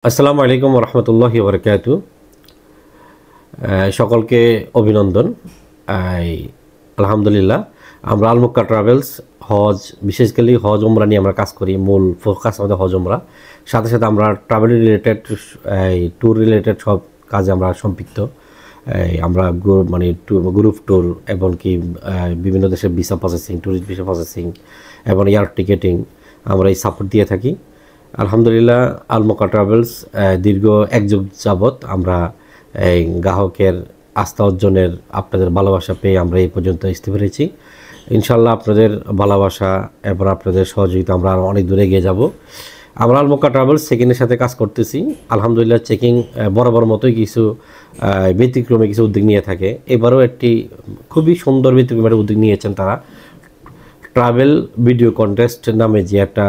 আসসালামু আলাইকুম রহমতুল্লাহি বারাকাতু। সকলকে অভিনন্দন। আলহামদুলিল্লাহ, আমরা আল মক্কা ট্রাভেলস হজ, বিশেষ করে হজ উমরা নিয়ে আমরা কাজ করি। মূল ফোকাস আমাদের হজ উমরা, সাথে সাথে আমরা ট্রাভেল রিলেটেড, ট্যুর রিলেটেড সব কাজে আমরা সম্পৃক্ত। আমরা গ্রুপ ট্যুর, এমনকি বিভিন্ন দেশের visa processing, tourist visa processing এবং এয়ার টিকেটিং আমরা এই সাপোর্ট দিয়ে থাকি। আলহামদুলিল্লাহ, আল মক্কা ট্রাভেলস দীর্ঘ এক যুগ যাবৎ আমরা এই গ্রাহকের আস্থা অর্জনের, আপনাদের ভালোবাসা পেয়ে আমরা এই পর্যন্ত আসতে পেরেছি। ইনশাল্লাহ আপনাদের ভালোবাসা এবং আপনাদের সহযোগিতা আমরা অনেক দূরে এগিয়ে যাব। আমরা আল মক্কা ট্রাভেলস চেকিংয়ের সাথে কাজ করতেছি। আলহামদুলিল্লাহ, চেকিং বরাবর মতোই কিছু ব্যতিক্রমে কিছু উদ্যোগ নিয়ে থাকে। এবারও একটি খুবই সুন্দর ব্যতিক্রমের উদ্যোগ নিয়েছেন তারা। ট্রাভেল ভিডিও কন্টেস্ট নামে যে একটা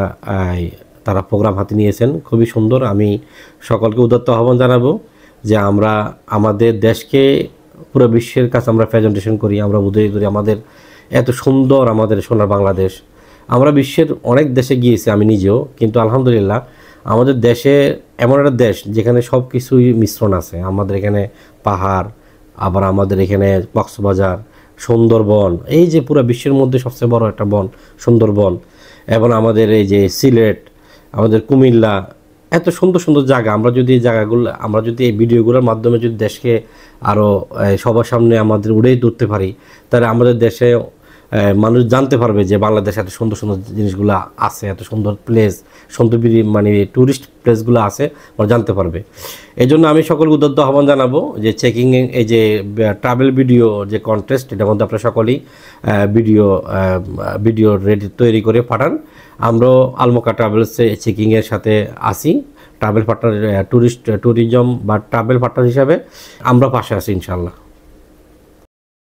তারা প্রোগ্রাম হাতে নিয়েছেন, খুবই সুন্দর। আমি সকলকে উদাত্ত আহ্বান জানাবো যে আমরা আমাদের দেশকে পুরো বিশ্বের কাছে আমরা প্রেজেন্টেশন করি, আমরা বুঝিয়ে করি আমাদের এত সুন্দর আমাদের সোনার বাংলাদেশ। আমরা বিশ্বের অনেক দেশে গিয়েছি, আমি নিজেও, কিন্তু আলহামদুলিল্লাহ আমাদের দেশে এমন একটা দেশ যেখানে সব কিছুই মিশ্রণ আছে। আমাদের এখানে পাহাড়, আবার আমাদের এখানে কক্সবাজার, সুন্দরবন, এই যে পুরো বিশ্বের মধ্যে সবচেয়ে বড় একটা বন সুন্দরবন, এবং আমাদের এই যে সিলেট, আমাদের কুমিল্লা, এত সুন্দর সুন্দর জায়গা। আমরা যদি এই জায়গাগুলো, আমরা যদি এই ভিডিওগুলোর মাধ্যমে যদি দেশকে আরও সবার সামনে আমাদের উড়েই ধরতে পারি, তাহলে আমাদের দেশে মানুষ জানতে পারবে যে বাংলাদেশে এত সুন্দর সুন্দর জিনিসগুলো আছে, এত সুন্দর প্লেস, সুন্দর ট্যুরিস্ট প্লেসগুলো আছে, ওরা জানতে পারবে। এই জন্য আমি সকলকে উদ্যত আহ্বান জানাবো যে চেকিং, এই যে ট্রাভেল ভিডিও যে কন্টেস্ট, এটার মধ্যে আপনারা সকলেই ভিডিও রেডি তৈরি করে পাঠান। আমরাও আল মক্কা ট্রাভেলসে চেকিংয়ের সাথে আসি, ট্রাভেল পার্টনার, ট্যুরিজম বা ট্রাভেল পার্টনার হিসাবে আমরা পাশে আছি ইনশাআল্লাহ।